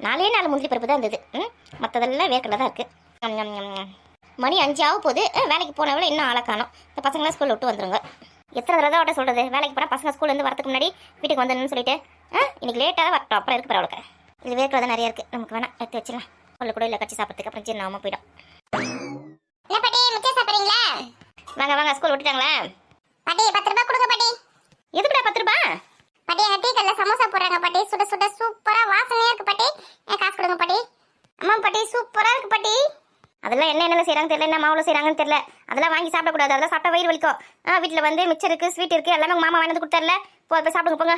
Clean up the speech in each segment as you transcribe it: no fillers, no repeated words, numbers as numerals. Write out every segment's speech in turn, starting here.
நாலே 4 முந்திரி பருப்பு தான் இருந்தது. மற்றதெல்லாம் வேர்க்கடலை தான் இருக்குது. மணி 5 ஆக போகுது. வேலைக்கு போனவளை இன்னும் ஆளை காணோம். இந்த பசங்களாம் ஸ்கூலில் விட்டு வந்துருங்க. எத்தனை தடவை தான் அவட்ட சொல்கிறது, வேலைக்கு போனால் பசங்க ஸ்கூல்லேருந்து வரதுக்கு முன்னாடி வீட்டுக்கு வந்துடணும்னு சொல்லிட்டு. இன்னைக்கு லேட்டாக தான் வரட்டும், அப்புறம் இருக்கு அவளுக்கு. இது வேர்க்கடலை தான் நிறைய இருக்குது, நமக்கு வேணாம், எடுத்து வச்சிடலாம். கொள்ள கூட இல்லை கட்சி சாப்பிட்றதுக்கு, அப்புறம் ஜீரணமாக போயிடும். வாங்க வாங்க, ஸ்கூல் விட்டுட்டாங்களா? பாட்டி 10 ரூபாய் கொடுங்க பாட்டி. எதுக்குடா 10 ரூபாய்? பாட்டி எங்க டீ கடையில் சமோசா போடுறாங்க பாட்டி, சுட சுட சூப்பரா வாசனையா இருக்கு பாட்டி. காசு கொடுங்க பாட்டி. அம்மா பாட்டி சூப்பரா இருக்கு பாட்டி. அதெல்லாம் என்ன செய்கிறாங்கன்னு தெரியல, என்ன மாவுல செய்கிறாங்கன்னு தெரியல. அதெல்லாம் வாங்கி சாப்பிடக்கூடாது, அதெல்லாம் சாப்பிட்டா வயிறு வலிக்கும். வீட்டில் வந்து மிச்சர் இருக்குது, ஸ்வீட் இருக்குது, எல்லாமே உங்கள் மாமா வாங்கி வந்து கொடுத்தாருல. போய் சாப்பிடுங்க போங்க.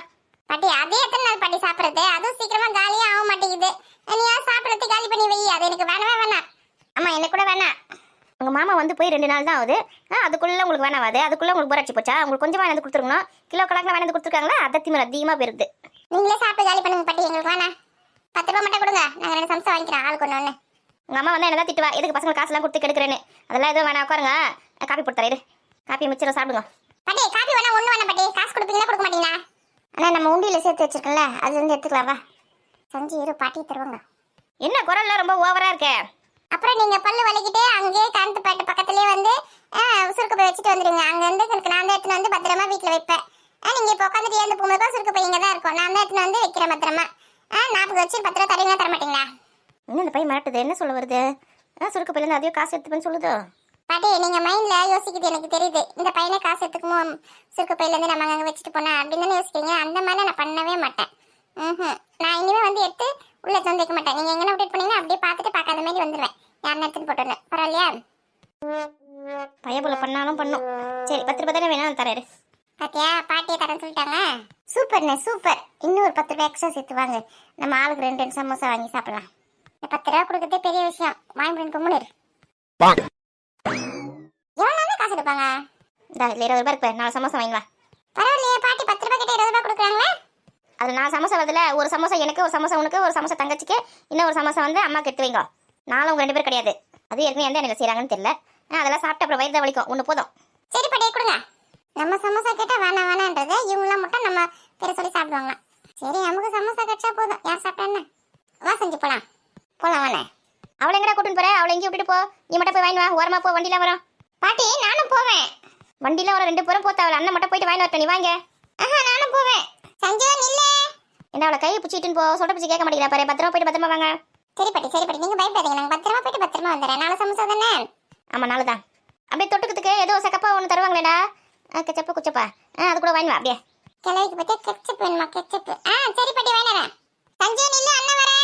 பாட்டி அதே எத்தனை நாள் பாட்டி சாப்பிட்றது? அதுவும் சீக்கிரமா காலியே ஆக மாட்டேங்குது. நீயா சாப்பிட்றது காலி பண்ணி வை, அது எனக்கு வேணவே வேணாம். அம்மா எனக்கு கூட வேணாம். உங்கள் மாமா வந்து போய் 2 நாள் தான் ஆகுது. அதுக்குள்ளே உங்களுக்கு வேணாவாது, அதுக்குள்ளே உங்களுக்கு போராட்சி போச்சா? உங்களுக்கு கொஞ்சமாக வாங்கி கொடுத்துருக்கணும். கிலோ கணக்கில் வாங்கி கொடுத்துருக்காங்களா? அதை திமிர் அதிகமாக போயிருது. நீங்களே சாப்பிட்டு காலி பண்ணுங்க பாட்டி, எங்களுக்கு வேணாம். 10 ரூபாய் மட்டும் கொடுங்க, நாங்கள் 2 சமோசா வாங்கிக்கிறோம் ஆளுக்கு ஒன்று. உங்கள் அம்மா வந்து என்ன திட்டுவா, எதுக்கு பசங்க காசுலாம் கொடுத்து கெடுக்கிறேன்னு. அதெல்லாம் எதுவும் வேணாம், உட்காருங்க. காப்பி போட்டுறேன், காப்பி மிச்சரை சாப்பிடுங்க. பாட்டி காப்பி வேணா ஒன்று வேணாம் பாட்டி. காசு கொடுப்பீங்களா கொடுக்க மாட்டீங்களா? ஆனால் நம்ம உண்டியில் சேர்த்து வச்சிருக்கோம்ல, அது வந்து எடுத்துக்கலாமா? சஞ்சி இரு பாட்டி தருவாங்க. என்ன குரல்லாம் ரொம்ப ஓவராக இருக்கே? அப்புறம் நீங்க பல்லு வலிக்கிட்டு அங்கேயே கரண்ட் பாட்டு பக்கத்துலயே வந்து சுருக்கு போய் வச்சுட்டு வந்துடுங்க. அங்க இருந்து நான் தான் எடுத்துன்னு வந்து பத்திரமா வீட்டுல வைப்பேன். நீங்க இப்போ உட்காந்துட்டு ஏந்து போகும்போது சுருக்கு போய் இங்க தான் இருக்கும், நான் தான் எடுத்துன்னு வந்து வைக்கிறேன் பத்திரமா. 40 வச்சு 10 ரூபா தரீங்களா தர மாட்டீங்களா? இன்னும் இந்த பையன் மிரட்டுது, என்ன சொல்ல வருது? சுருக்கு பையிலேருந்து அதையும் காசு எடுத்துப்பேன்னு சொல்லுது. பாட்டி நீங்க மைண்ட்ல யோசிக்குது எனக்கு தெரியுது. இந்த பையனே காசு எடுத்துக்குமோ சுருக்கு பையில இருந்து நம்ம அங்க வச்சுட்டு போனா அப்படின்னு தானே யோசிக்கிறீங்க. அந்த மாதிரி நான் பண்ணவே மாட்டேன். நான் இனிமே வந்து எடுத்து உள்ள வந்து வைக்க மாட்டேன். நீங்க எங்கே அப்டேட் பண்ணீங்கன்னா அப்படியே பார்த்துட்டு பார்க்காத மாதிரி வந்துடுவேன். யாருன்னு எடுத்துட்டு போட்டோன்னு பரவாயில்லையா? பையபுல பண்ணாலும் பண்ணும். சரி 10 ரூபாய் தானே வேணாம், தராரு. பாத்தியா பாட்டியை தரேன்னு சொல்லிட்டாங்க. சூப்பர்ண்ணே சூப்பர். இன்னும் ஒரு 10 ரூபாய் எக்ஸ்ட்ரா சேர்த்து வாங்க, நம்ம ஆளுக்கு 2 சமோசா வாங்கி சாப்பிடலாம். இந்த 10 ரூபா கொடுக்கறதே பெரிய விஷயம். வாங்கி கும்பிடு. எவ்வளோ காசு எடுப்பாங்க? இந்த 20 ரூபாய் இருக்கு, 4 சமோசா வாங்கிவா. பரவாயில்லையே பாட்டி, 10 ரூபாய் கிட்ட 20 ரூபாய் கொடுக்குறாங்களே. அதில் 4 சமோசா வருதுல, ஒரு சமோசா எனக்கு, ஒரு சமோசா உனக்கு, ஒரு சமோசா தங்கச்சிக்கு, இன்னும் ஒரு சமோசா வந்து அம்மாக்கு எடுத்து வைங்க. நானும் உங்க 2 பேர் கிடையாது. அது ஏற்கனவே எந்த எண்ணெயில் செய்கிறாங்கன்னு தெரியல. அதெல்லாம் சாப்பிட்டு அப்புறம் வயிறு தான் வலிக்கும். ஒன்று போதும். சரி பாட்டி கொடுங்க. நம்ம சமோசா கேட்டால் வேணாம் வேணான்றது, இவங்களாம் மட்டும் நம்ம பேரை சொல்லி சாப்பிடுவாங்களாம். சரி நமக்கு சமோசா கிடைச்சா போதும், யார் சாப்பிட்டா என்ன? வா செஞ்சு போகலாம் வாண்ணே. அவளை எங்கடா கூட்டின்னு போற? அவளை எங்கேயும் விட்டுட்டு போ. நீ மட்டும் போய் வாங்கி வா. ஓரமா போ, வண்டியில வரும். பாட்டி நானும் போவேன். வண்டியில வர 2 பேரும் போத்தாவல, அண்ணன் மட்டும் போயிட்டு வாங்கி வரட்டும். நீ வாங்க. நானும் போவேன். சஞ்சய் நில்லே. என்ன அவளை கையை பிடிச்சிட்டுன்னு போ, சொல்ற பிடிச்சி கேட்க மாட்டேங்கிறா பாரு. பத்திரமா போயிட்டு பத்திரமா வாங்க. சரி பாட்டி நீங்க பயப்படாதீங்க, நாங்கள் பத்திரமா போயிட்டு பத்திரமா வந்துடுறேன். 4 சமோசா தானே? ஆமா 4 தான். அப்படியே தொட்டுக்கிறதுக்கு ஏதோ சக்கப்பா ஒன்று தருவாங்களேடா, கெச்சப்பு குச்சப்பா. அது கூட வாங்கி வா. அப்படியே கிளவிக்கு பற்றி கெச்சப் வேணுமா? கெச்சப் சரி பாட்டி வாங்கினேன். சஞ்சய் நில்லு, அண்ணன் வரேன்.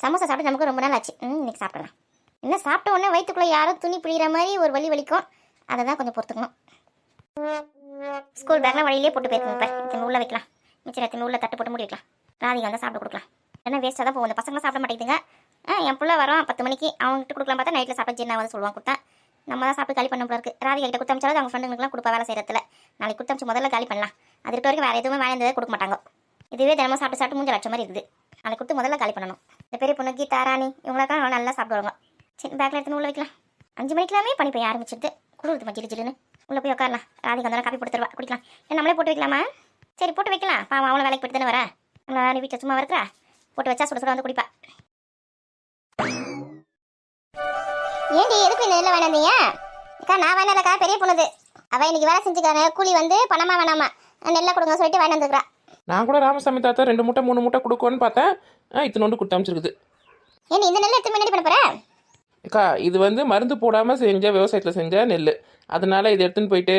சமோசா சாப்பிட்டு நமக்கு ரொம்ப நாள் ஆச்சு. இன்னைக்கு சாப்பிடலாம். என்ன சாப்பிட்ட உடனே வயிற்றுக்குள்ளே யாரோ துணி பிடிக்கிற மாதிரி ஒரு வலி வலிக்கும். அதை தான் கொஞ்சம் பொறுத்துக்கணும். ஸ்கூல் பேக்லாம் வழியிலே போட்டு போயிருக்கோம். இப்போ இத்தனை உள்ள வைக்கலாம், மிச்சம் எத்தனை உள்ள தட்டு போட்டு மூடி வைக்கலாம். ராதிகா வந்து சாப்பிட கொடுக்கலாம். ஏன்னா வேஸ்ட்டாக தான் போகும். இந்த பசங்களாம் சாப்பிட மாட்டேங்குதுங்க. என் பிள்ளை வரோம் 10 மணிக்கு, அவங்ககிட்ட கொடுக்கலாம் பார்த்தா நைட்டில் சாப்பிட்டு ஜீரணம் வந்து சொல்லுவாங்க. கொடுத்தா நம்ம தான் சாப்பிட்டு காலி பண்ண போல இருக்குது. ராதிகா கிட்ட கொடுத்தமிச்சாலும் அவங்க ஃப்ரெண்டுங்களுக்குலாம் கொடுப்பா வேலை செய்கிறதுல. நாளைக்கு கொடுத்தமிச்சு முதல்ல காலி பண்ணலாம். அது இருக்க வரைக்கும் வேறு எதுவுமே வாங்கினதே கொடுக்க மாட்டாங்க. இதுவே தினமும் சாப்பிட்டு சாப்பிட்டு மூஞ்ச லட்சம் மாதிரி இருக்குது. நாளைக்கு கொடுத்து முதல்ல காலி பண்ணணும். இந்த பெரிய பொண்ணு கீதா, ராணி இவங்களுக்கெல்லாம் நல்லா சாப்பிடுவாங்க. சரி பேக்கில் எடுத்துன்னு உள்ள வைக்கலாம். 5 மணிக்கெல்லாமே பனி போய் ஆரம்பிச்சிடுது. குளிர்து மச்சிடு ஜில்லுன்னு. உள்ளே போய் உட்காரலாம். ராதிகா வந்தாலும் காப்பி போட்டு தருவா, குடிக்கலாம். நம்மளே போட்டு வைக்கலாமா? சரி போட்டு வைக்கலாம். பாவம் அவளை வேலைக்கு போட்டு தானே வரேன். நம்மள வீட்டில் சும்மா இருக்கிறா, போட்டு வச்சா சுட சுட வந்து குடிப்பா. ஏண்டி எதுக்கு நெல்லை வேணாந்தீங்க? அக்கா நான் வேணாம்லக்கா, பெரிய பொண்ணுது. அவள் இன்னைக்கு வேலை செஞ்சுக்கான கூலி வந்து பணமா வேணாமா, நெல்லை கொடுங்க சொல்லிட்டு வேணாந்துக்கிறா. நான் கூட ராமசாமி தாத்தா 2 மூட்டை 3 மூட்டை கொடுக்குவோன்னு பார்த்தேன். இத்தனோண்டு கொடுத்து அமைச்சிருக்குது. ஏண்டி இந்த நெல் எடுத்து முன்னாடி பண்ண போகிறேன்? அக்கா இது வந்து மருந்து போடாமல் செஞ்ச விவசாயத்தில் செஞ்ச நெல். அதனால இதை எடுத்துன்னு போயிட்டு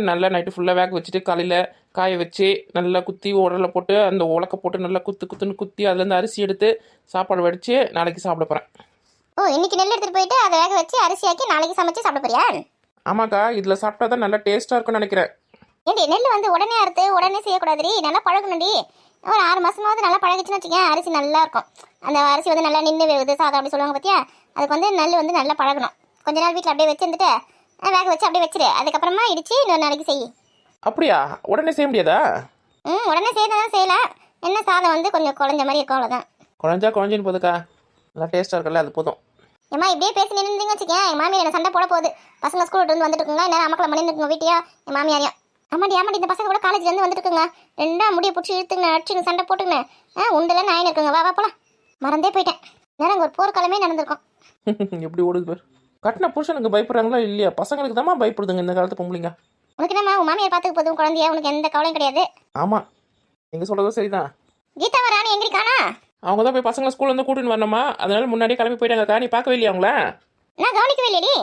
நல்லா நைட்டு ஃபுல்லாக வேக வச்சுட்டு காலையில் காய வச்சு நல்லா குத்தி உடலை போட்டு அந்த உலக்க போட்டு நல்லா குத்துன்னு குத்தி அதுலேருந்து அரிசி எடுத்து சாப்பாடு வடித்து நாளைக்கு சாப்பிட போகிறேன். ஓ இன்னைக்கு நெல் எடுத்துகிட்டு போயிட்டு அதை வேக வச்சு அரிசியாக்கி நாளைக்கு சமைச்சு சாப்பிட போறியா? ஆமாக்கா இதில் சாப்பிட்டா தான் நல்லா டேஸ்ட்டாக இருக்கும்னு நினைக்கிறேன். ஏண்டி நெல் வந்து உடனே அறுத்து உடனே செய்யக்கூடாதுடி, நல்லா பழகணும்டி. ஒரு 6 மாதமாவது நல்லா பழகிச்சுன்னு வச்சுக்கேன், அரிசி நல்லா இருக்கும். அந்த அரிசி வந்து நல்லா நின்று வேகுது சாதம் அப்படி சொல்லுவாங்க பார்த்தியா? அதுக்கு வந்து நெல் வந்து நல்லா பழகணும். கொஞ்ச நாள் வீட்டில் அப்படியே வச்சுருந்துட்டு வேக வச்சு அப்படியே வச்சிரு. அதுக்கப்புறமா இடிச்சு இன்னொரு நாளைக்கு செய். அப்படியா? உடனே செய்ய முடியாதா? உடனே செய்யதான் செய்யலாம். என்ன சாதம் வந்து கொஞ்சம் குழஞ்ச மாதிரி இருக்கும், அவ்வளோதான். குழஞ்சின்னு போதுக்கா, நல்லா டேஸ்ட்டாக இருக்குல்ல, அது போதும். ஏம்மா இப்படியே பேசி நின்றுங்க வச்சுக்கேன், என் மாமியார் என்ன சண்டை போட போகுது. பசங்க ஸ்கூல் விட்டு வந்துட்டு இருக்குங்க, என்ன அமக்களை மணி இருக்குங்க வீட்டையா என் மாமியாரையும். ஆமாடி இந்த பசங்க கூட காலேஜ்லேருந்து வந்துட்டுருக்குங்க. ரெண்டா முடியை பிடிச்சி இழுத்துங்க, அடிச்சுங்க, சண்டை போட்டுங்க. உண்டுல நாயின் இருக்குங்க. வா போலாம். மறந்தே போயிட்டேன். நேரம் அங்கே ஒரு போர்க்காலமே நடந்திருக்கும். எப்படி ஓடுது பேர். கட்டின புருஷனுக்கு பயப்படுறாங்களா இல்லையா? பசங்களுக்கு தான் பயப்படுதுங்க இந்த காலத்து பொம்பளைங்க. உனக்கு என்னம்மா உன் மாமியார் பார்த்துக்க போதும் குழந்தைய, உனக்கு எந்த கவலையும் கிடையாது. ஆமாம், நீங்கள் சொல்கிறதும் சரிதான். கீதா ராணி எங்கே இருக்கானா? அவங்க தான் போய் பசங்களை ஸ்கூல்லேருந்து கூட்டின்னு வரணுமா, அதனால முன்னாடியே கிளம்பி போயிட்டாங்கக்கா. நீ பார்க்கவே இல்லையா அவங்கள? நான் கவனிக்கவே இல்லையடி.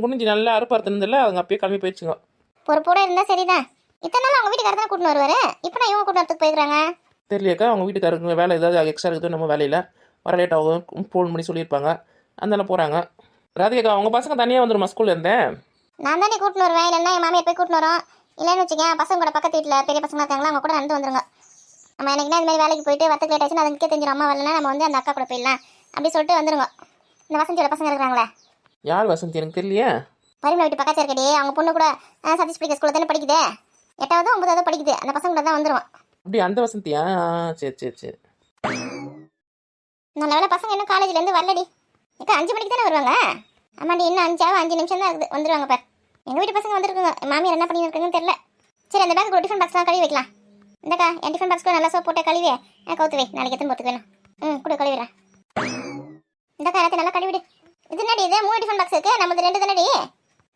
குனிஞ்சி நல்லா அறுப்பா இருந்ததில்ல, அவங்க அப்பயே கிளம்பி போயிடுச்சுங்க. பொறுப்போட இருந்தால் சரிதான். இத்தனை நாள் அவங்க வீட்டுக்காரர் தான் கூட்டின்னு வருவார். இப்போ நான் இவங்க கூட்டு வரத்துக்கு போயிருக்காங்க. தெரியலையாக்கா, அவங்க வீட்டுக்காரருக்கு வேலை ஏதாவது எக்ஸ்ட்ரா இருக்குது நம்ம வேலையில், வர லேட் ஆகும், ஃபோன் பண்ணி சொல்லியிருப்பாங்க, அதனால போகிறாங்க. ராதிகாக்கா, அவங்க பசங்க தனியாக வந்துடுமா ஸ்கூல்ல இருந்தேன்? நான் தானே கூட்டின்னு வருவேன், இல்லைன்னா என் மாமியார் போய் கூட்டின்னு வரோம். இல்லைன்னு வச்சுக்கேன், பசங்க கூட பக்கத்து வீட்டில் பெரிய பசங்க இருக்காங்களா, அவங்க கூட நடந்து வந்துருங்க. நம்ம எனக்குன்னா இந்த மாதிரி வேலைக்கு போயிட்டு வரத்துக்கு லேட் ஆச்சுன்னா அதுக்கே தெரிஞ்சிடும். அம்மா வரலன்னா நம்ம வந்து அந்த அக்கா கூட போயிடலாம் அப்படி சொல்லிட்டு வந்துருங்க. இந்த வசந்தியோட பசங்க இருக்கிறாங்களே. யார் வசந்தி? எனக்கு தெரியலையே. பரிமளா வீட்டு பக்கத்தில் இருக்கடி, அவங்க பொண்ணு கூட சதீஷ் படிக்கிற ஸ்கூலில் தானே படிக்குது. 8வது 9வது படிக்குது. அந்த பசங்க கூட தான் வந்துருவோம். அப்படி அந்த வசந்தியா? சரி சரி சரி. நல்ல வேலை பசங்க இன்னும் காலேஜ்லேருந்து வரலடி. இப்போ 5 மணிக்கு தானே வருவாங்க. ஆமாடி, இன்னும் 5 நிமிஷம் தான் இருக்குது, வந்துருவாங்க பார். எங்கள் வீட்டு பசங்க வந்துருக்குங்க. மாமியார் என்ன பண்ணி இருக்குங்கன்னு தெரியல. சரி, அந்த பேங்க் ஒரு டிஃபன் பாக்ஸ்லாம் கழுவி வைக்கலாம். இந்தக்கா என் டிஃபன் பாக்ஸ்க்கு நல்லா சோப் போட்டு கழுவி கவுத்து வை, நாளைக்கு எத்தனை போத்துக்கு வேணும். கூட கழுவிடுறேன். இந்தக்கா எல்லாத்தையும் நல்லா கழுவிடு. இது என்னடி இது 3 டிஃபன் பாக்ஸ் இருக்கு, நமது 2 தானடி.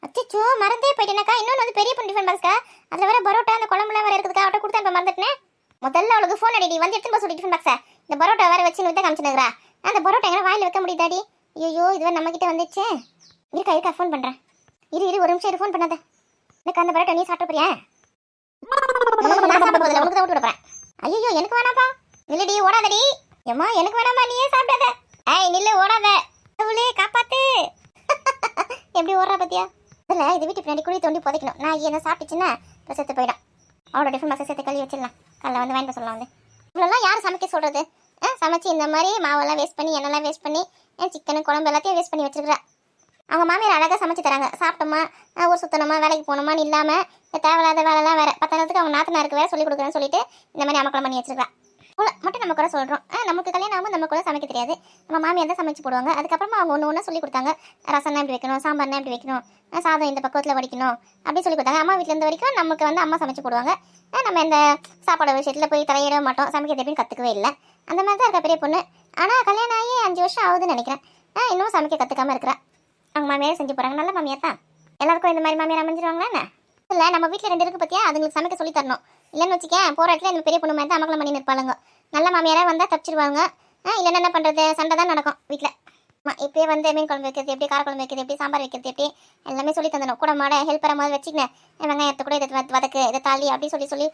அச்சோ, மறந்தே போயிட்டேனாக்கா. இன்னொன்று வந்து பெரிய பொண்ணு டிஃபன் பாக்ஸ்க்கா, அதில் வர பரோட்டா அந்த குழம்புலாம் வேறு இருக்குதுக்கா, அவட்ட கொடுத்தா இப்போ மறந்துட்டேன். முதல்ல அவளுக்கு ஃபோன் அடி வந்து எடுத்துன்னு போக சொல்லி டிஃபன் பாக்ஸை. இந்த பரோட்டா வேறு வச்சு வித்த காமிச்சுனுக்குறா. அந்த பரோட்டா எங்கே வாயில் வைக்க முடியுதாடி? ஐயோ, இதுவே நம்மக்கிட்ட வந்துச்சு. இருக்கா ஃபோன் பண்ணுறேன். இரு ஒரு நிமிஷம் ஃபோன் பண்ணாத. எனக்கு அந்த பரோட்டா நீ சாப்பிட்டு போறியா? நான் சாப்பிட போதில்லை, உனக்கு தான் விட்டு விடுறேன். ஐயோ, எனக்கு வேணாப்பா. நில்லுடி, ஓடாதடி. ஏம்மா எனக்கு வேணாமா, நீயே சாப்பிடாத. ஏய் நில்லு, ஓடாத. அவளே காப்பாத்து. எப்படி ஓடுறா பத்தியா? இல்லை, இது வீட்டு பின்னாடி குழி தோண்டி புதைக்கணும். நான் என்ன சாப்பிட்டுச்சுன்னா செத்து போயிடும். அவளோட டிஃபன் பாக்ஸை சேர்த்து கழுவி வச்சிடலாம். காலைல வந்து வாங்கிட்டு சொல்லலாம். வந்து இவ்வளோலாம் யார் சமைக்க சொல்கிறது? சமைச்சு இந்த மாதிரி மாவெல்லாம் வேஸ்ட் பண்ணி எண்ணெல்லாம் வேஸ்ட் பண்ணி சிக்கனு குழம்பு எல்லாத்தையும் வேஸ்ட் பண்ணி வச்சிருக்கிறா. அவங்க மாமியார் அழகாக சமைச்சு தராங்க. சாப்பிட்டோமா, ஊர் சுத்தணுமா, வேலைக்கு போகணுமான்னு இல்லாமல் தேவையில்லாத வேலைலாம் வேறு பத்தனத்துக்கு அவங்க நாத்தனாருக்கு வேறு சொல்லிக் கொடுக்குறேன்னு சொல்லிட்டு இந்த மாதிரி அமக்கலம் பண்ணி வச்சிருக்கா. மட்டும் நம்ம கூட சொல்கிறோம். நமக்கு கல்யாணம் ஆகும், நம்ம கூட சமைக்க தெரியாது. நம்ம மாமியார் தான் சமைச்சு போடுவாங்க. அதுக்கப்புறமா அவங்க ஒன்று சொல்லி கொடுத்தாங்க. ரசம்னா எப்படி வைக்கணும், சாம்பார்னா எப்படி வைக்கணும், சாதம் இந்த பக்கத்தில் வடிக்கணும் அப்படி சொல்லி கொடுத்தாங்க. அம்மா வீட்டில் இருந்த வரைக்கும் நமக்கு வந்து அம்மா சமைச்சு போடுவாங்க. நம்ம இந்த சாப்பாடு விஷயத்தில் போய் தலையிட மாட்டோம். சமைக்கிறது எப்படின்னு கற்றுக்கவே இல்லை. அந்த மாதிரி தான் இருக்க பெரிய பொண்ணு. ஆனால் கல்யாணம் ஆகி 5 வருஷம் ஆகுதுன்னு நினைக்கிறேன். இன்னும் சமைக்க கற்றுக்காமல் இருக்கிறா. அவங்க மாமியாரே செஞ்சு போகிறாங்க. நல்ல மாமியார் தான். எல்லாருக்கும் இந்த மாதிரி மாமியார் அமைஞ்சிருவாங்களா என்ன? இல்லை, நம்ம வீட்டில் 2 இருக்குது பார்த்தியா, அதுங்களுக்கு சமைக்க சொல்லி தரணும். இல்லைன்னு வச்சுக்கேன், போகிற இடத்துல இந்த பெரிய பொண்ணு மாதிரி தான் அமக்கலம் பண்ணி நிற்பாளுங்க. நல்ல மாமியாராக வந்தால் தப்பிச்சிருவாங்க. இல்லைன்னா என்ன பண்ணுறது, சண்டை தான் நடக்கும் வீட்டில். இப்போயே வந்து மீன் குழம்பு வைக்கிறது எப்படி, கார குழம்பு வைக்கிறது எப்படி, சாம்பார் வைக்கிறது எப்படி எல்லாமே சொல்லி தந்துடும். கூட மாட ஹெல்ப்பரை மாதிரி வச்சுக்கினேன். வெங்காயத்தை கூட இதை வதக்கு, இதை தாலி அப்படி சொல்லி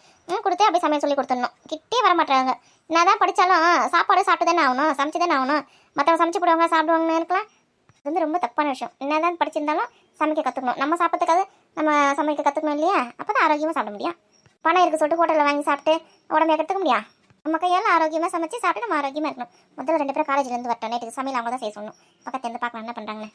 கொடுத்து அப்படியே சமையல் சொல்லி கொடுத்துடணும். கிட்டே வர மாட்டாங்க. என்ன தான் படித்தாலும் சாப்பாடு சாப்பிட்டு தானே ஆகணும், சமைச்சு தானே ஆகணும். மற்றவங்க சமைச்சு போடுவாங்க, சாப்பிடுவாங்கன்னு இருக்கலாம். இது வந்து ரொம்ப தப்பான விஷயம். என்ன தான் படிச்சிருந்தாலும் சமைக்க கற்றுக்கணும். நம்ம சாப்பிட்றதுக்காக நம்ம சமைக்க கற்றுக்கணும் இல்லையா? அப்போ தான் ஆரோக்கியமாக சாப்பிட முடியும். பணம் இருக்குது சொல்லிட்டு ஹோட்டலில் வாங்கி சாப்பிட்டு உடம்பை கற்றுக்க முடியும். நம்ம கையால் ஆரோக்கியமாக சமைச்சு சாப்பிட்டு நம்ம ஆரோக்கியமாக இருக்கணும். முதல்ல 2 பேரும் காலேஜ்லேருந்து வரட்டும். நைட்டுக்கு சமையல் அவங்க தான் செய்ய சொல்லணும். பக்கத்துலேருந்து பார்க்கலாம் என்ன பண்ணுறாங்கன்னு.